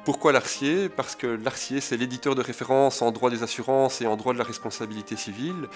Pourquoi l'Arcier? Parce que l'Arcier, c'est l'éditeur de référence en droit des assurances et en droit de la responsabilité civile.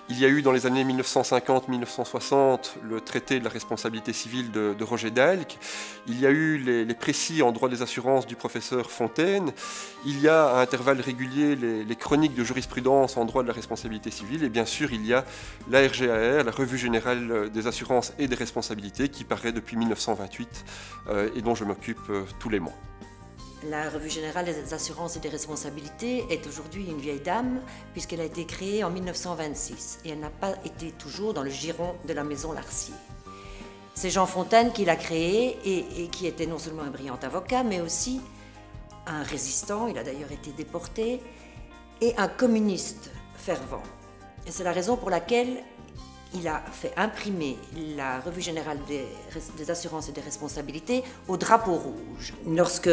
Il y a eu dans les années 1950-1960 le traité de la responsabilité civile de Roger Dalck. Il y a eu les précis en droit des assurances du professeur Fontaine. Il y a à intervalles réguliers les chroniques de jurisprudence en droit de la responsabilité civile. Et bien sûr, il y a la RGAR, la Revue générale des assurances et des responsabilités, qui paraît depuis 1928 et dont je m'occupe tous les mois. La Revue générale des assurances et des responsabilités est aujourd'hui une vieille dame puisqu'elle a été créée en 1926 et elle n'a pas été toujours dans le giron de la maison Larcier. C'est Jean Fontaine qui l'a créée et qui était non seulement un brillant avocat mais aussi un résistant, il a d'ailleurs été déporté, et un communiste fervent. Et c'est la raison pour laquelle il a fait imprimer la Revue générale des assurances et des responsabilités au drapeau rouge. Lorsque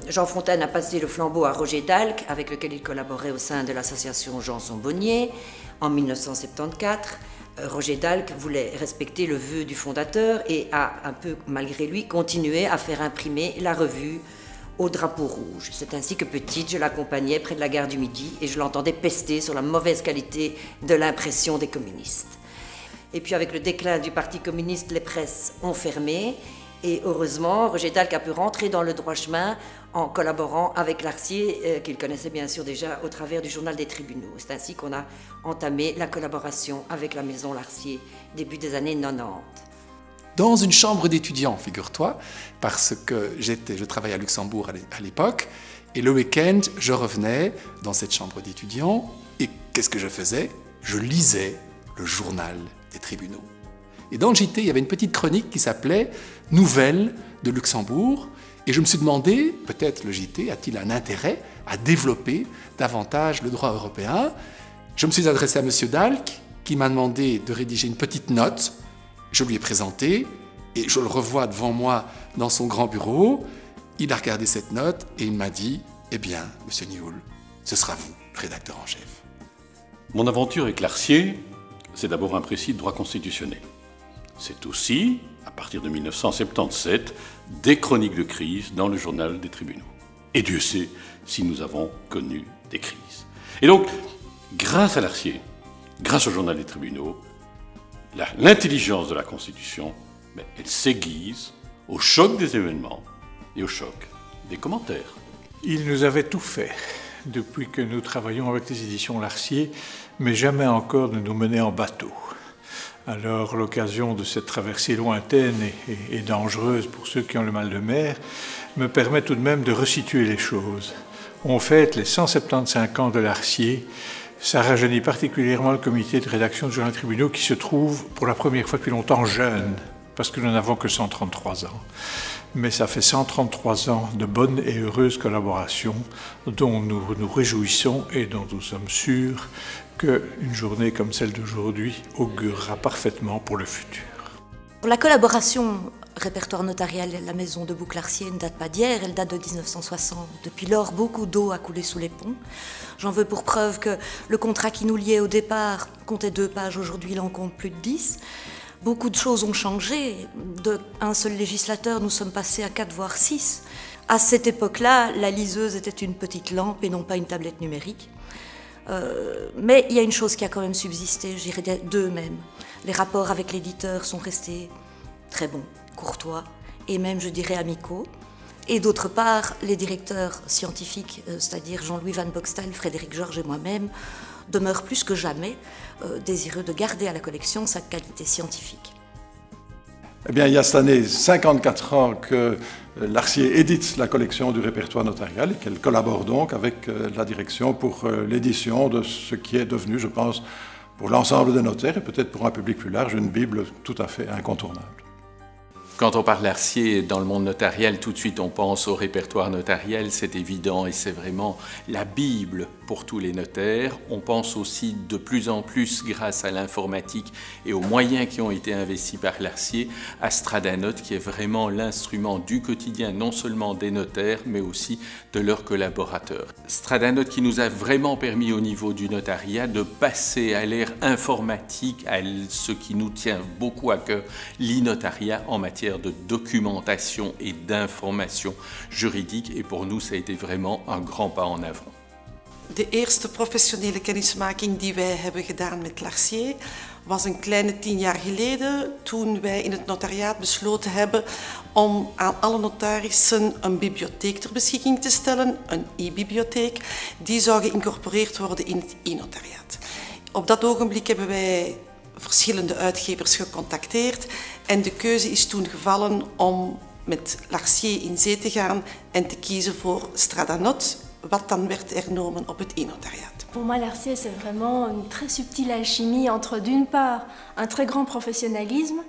Jean Fontaine a passé le flambeau à Roger Dalck, avec lequel il collaborait au sein de l'association Janson-Bonnier, en 1974, Roger Dalck voulait respecter le vœu du fondateur et a, un peu malgré lui, continué à faire imprimer la revue au drapeau rouge. C'est ainsi que petite, je l'accompagnais près de la gare du Midi et je l'entendais pester sur la mauvaise qualité de l'impression des communistes. Et puis avec le déclin du Parti communiste, les presses ont fermé. Et heureusement, Roger Dalck a pu rentrer dans le droit chemin en collaborant avec Larcier, qu'il connaissait bien sûr déjà au travers du journal des tribunaux. C'est ainsi qu'on a entamé la collaboration avec la maison Larcier, début des années 90. Dans une chambre d'étudiants, figure-toi, parce que je travaillais à Luxembourg à l'époque, et le week-end, je revenais dans cette chambre d'étudiants, et qu'est-ce que je faisais? Je lisais le journal des tribunaux. Et dans le JT, il y avait une petite chronique qui s'appelait « Nouvelles de Luxembourg ». Et je me suis demandé, peut-être le JT a-t-il un intérêt à développer davantage le droit européen? Je me suis adressé à M. Dalck, qui m'a demandé de rédiger une petite note. Je lui ai présenté, et je le revois devant moi dans son grand bureau. Il a regardé cette note, et il m'a dit « Eh bien, M. Nioul, ce sera vous, le rédacteur en chef. » Mon aventure avec Larcier, c'est d'abord un précis de droit constitutionnel. C'est aussi, à partir de 1977, des chroniques de crise dans le journal des tribunaux. Et Dieu sait si nous avons connu des crises. Et donc, grâce à Larcier, grâce au journal des tribunaux, l'intelligence de la Constitution, elle s'aiguise au choc des événements et au choc des commentaires. Il nous avait tout fait depuis que nous travaillons avec les éditions Larcier, mais jamais encore ne nous mener en bateau. Alors l'occasion de cette traversée lointaine et dangereuse pour ceux qui ont le mal de mer me permet tout de même de resituer les choses. On fête les 175 ans de Larcier. Ça rajeunit particulièrement le comité de rédaction du journal des tribunaux qui se trouve pour la première fois depuis longtemps jeune, parce que nous n'avons que 133 ans. Mais ça fait 133 ans de bonne et heureuse collaboration dont nous nous réjouissons et dont nous sommes sûrs qu'une journée comme celle d'aujourd'hui augurera parfaitement pour le futur. La collaboration répertoire notarial de la maison de Boucle-Larcier ne date pas d'hier, elle date de 1960. Depuis lors, beaucoup d'eau a coulé sous les ponts. J'en veux pour preuve que le contrat qui nous liait au départ comptait 2 pages, aujourd'hui il en compte plus de 10. Beaucoup de choses ont changé. D'un seul législateur, nous sommes passés à 4 voire 6. À cette époque-là, la liseuse était une petite lampe et non pas une tablette numérique. Mais il y a une chose qui a quand même subsisté, je dirais 2 même. Les rapports avec l'éditeur sont restés très bons, courtois et même, je dirais, amicaux. Et d'autre part, les directeurs scientifiques, c'est-à-dire Jean-Louis Van Boxtel, Frédéric Georges et moi-même, demeurent plus que jamais désireux de garder à la collection sa qualité scientifique. Eh bien, il y a cette année 54 ans que Larcier édite la collection du répertoire notarial et qu'elle collabore donc avec la direction pour l'édition de ce qui est devenu, je pense, pour l'ensemble des notaires et peut-être pour un public plus large, une Bible tout à fait incontournable. Quand on parle Larcier dans le monde notarial, tout de suite on pense au répertoire notarial, c'est évident et c'est vraiment la Bible pour tous les notaires. On pense aussi de plus en plus, grâce à l'informatique et aux moyens qui ont été investis par Larcier, à Stradanote qui est vraiment l'instrument du quotidien non seulement des notaires mais aussi de leurs collaborateurs. Stradanote qui nous a vraiment permis au niveau du notariat de passer à l'ère informatique, à ce qui nous tient beaucoup à cœur, l'e-notariat en matière matière de documentation et d'information juridique. Et pour nous, ça a été vraiment un grand pas en avant. De eerste professionele kennismaking die wij hebben gedaan met Larcier was een kleine 10 jaar geleden, toen wij in het notariaat besloten hebben om aan alle notarissen een bibliotheek ter beschikking te stellen, een e-bibliotheek, die zou geïncorporeerd worden in het e-notariaat. Op dat ogenblik hebben wij verschillende uitgevers gecontacteerd en de keuze is toen gevallen om met Larcier in zee te gaan en te kiezen voor Stradanot, wat dan werd hernomen op het e-notariaat. Pour moi, Larcier, c'est vraiment une très subtile alchimie entre, d'une part, un très grand professionnalisme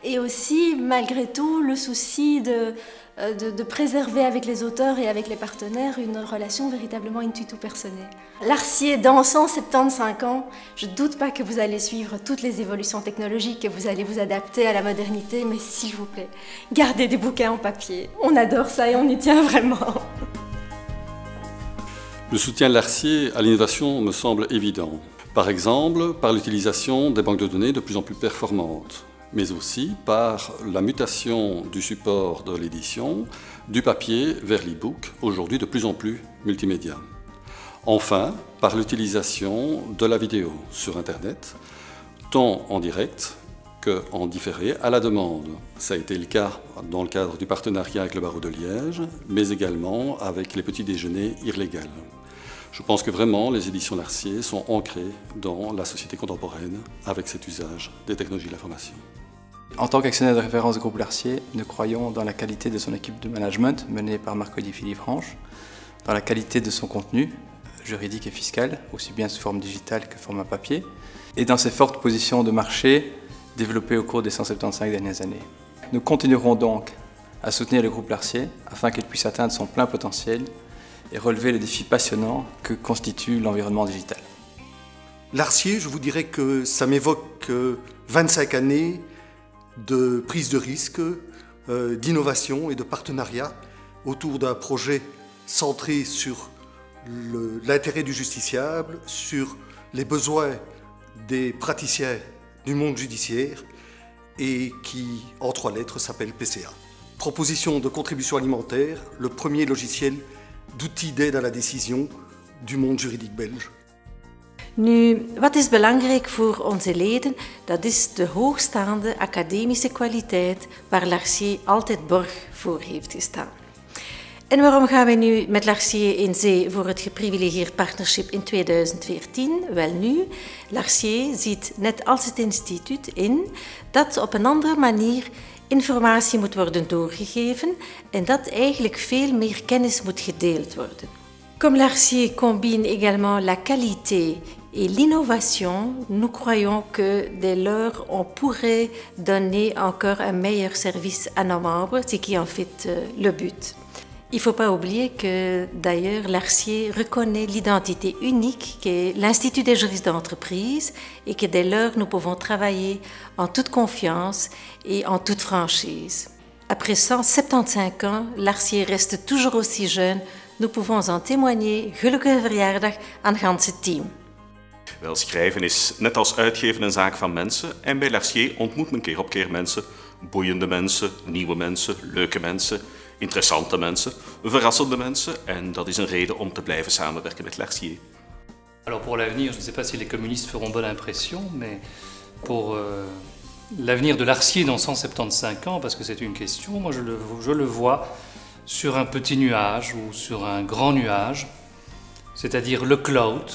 et aussi, malgré tout, le souci de préserver avec les auteurs et avec les partenaires une relation véritablement intuitu personnelle. Larcier, dans 175 ans, je ne doute pas que vous allez suivre toutes les évolutions technologiques, que vous allez vous adapter à la modernité, mais s'il vous plaît, gardez des bouquins en papier. On adore ça et on y tient vraiment. Le soutien de Larcier à l'innovation me semble évident. Par exemple, par l'utilisation des banques de données de plus en plus performantes, mais aussi par la mutation du support de l'édition, du papier vers l'e-book, aujourd'hui de plus en plus multimédia. Enfin, par l'utilisation de la vidéo sur Internet, tant en direct qu'en différé à la demande. Ça a été le cas dans le cadre du partenariat avec le barreau de Liège, mais également avec les petits déjeuners illégaux. Je pense que vraiment les éditions Larcier sont ancrées dans la société contemporaine avec cet usage des technologies de l'information. En tant qu'actionnaire de référence du groupe Larcier, nous croyons dans la qualité de son équipe de management menée par Marc-Olivier Liffranche, dans la qualité de son contenu juridique et fiscal, aussi bien sous forme digitale que format papier, et dans ses fortes positions de marché développées au cours des 175 dernières années. Nous continuerons donc à soutenir le groupe Larcier afin qu'il puisse atteindre son plein potentiel et relever les défis passionnants que constitue l'environnement digital. Larcier, je vous dirais que ça m'évoque 25 années de prise de risque, d'innovation et de partenariat autour d'un projet centré sur l'intérêt du justiciable, sur les besoins des praticiens du monde judiciaire et qui, en 3 lettres, s'appelle PCA. Proposition de contribution alimentaire, le premier logiciel d'outils d'aide à la décision du monde juridique belge. Nu, wat is belangrijk voor onze leden? Dat is de hoogstaande academische kwaliteit waar Larcier altijd borg voor heeft gestaan. En waarom gaan we nu met Larcier in zee voor het geprivilegeerd partnership in 2014? Wel nu, Larcier ziet net als het instituut in dat op een andere manier informatie moet worden doorgegeven en dat eigenlijk veel meer kennis moet gedeeld worden. Comme Larcier combine également la qualité et l'innovation, nous croyons que dès lors on pourrait donner encore un meilleur service à nos membres, ce qui est en fait le but. Il ne faut pas oublier que d'ailleurs Larcier reconnaît l'identité unique qu'est l'Institut des juristes d'entreprise et que dès lors nous pouvons travailler en toute confiance et en toute franchise. Après 175 ans, Larcier reste toujours aussi jeune. Nous pouvons en témoigner. Gelukkige verjaardag aan het ganse team. Wel, schrijven is net als uitgeven een zaak van mensen en bij Larcier ontmoet men keer op keer mensen, boeiende mensen, nieuwe mensen, leuke mensen, interessante mensen, verrassende mensen en dat is een reden om te blijven samenwerken met Larcier. Alors pour l'avenir, je ne sais pas si les communistes feront bonne impression, mais pour l'avenir de Larcier dans 175 ans, parce que c'est une question, moi je le vois sur un petit nuage ou sur un grand nuage, c'est-à-dire le cloud,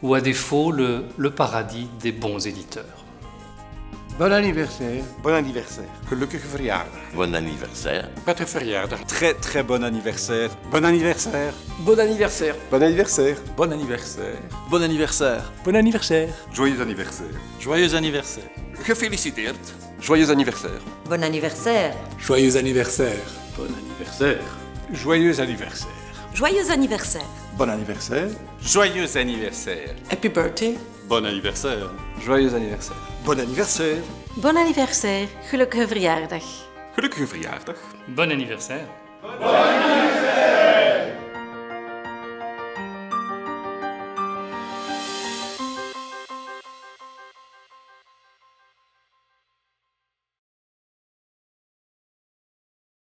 ou à défaut le paradis des bons éditeurs. Bon anniversaire. Bon anniversaire. Gelukkige verjaardag. Bon anniversaire. Prettige verjaardag. Très très bon anniversaire. Bon anniversaire. Bon anniversaire. Bon anniversaire. Bon anniversaire. Bon anniversaire. Bon anniversaire. Joyeux anniversaire. Joyeux anniversaire. Gefeliciteerd. Joyeux anniversaire. Bon anniversaire. Joyeux anniversaire. Bon anniversaire. Joyeux anniversaire. Joyeux anniversaire. Bon anniversaire. Joyeux anniversaire. Happy birthday. Bon anniversaire. Joyeux anniversaire. Bon anniversaire. Bon anniversaire. Gelukkige verjaardag. Gelukkige verjaardag. Bon anniversaire. Bon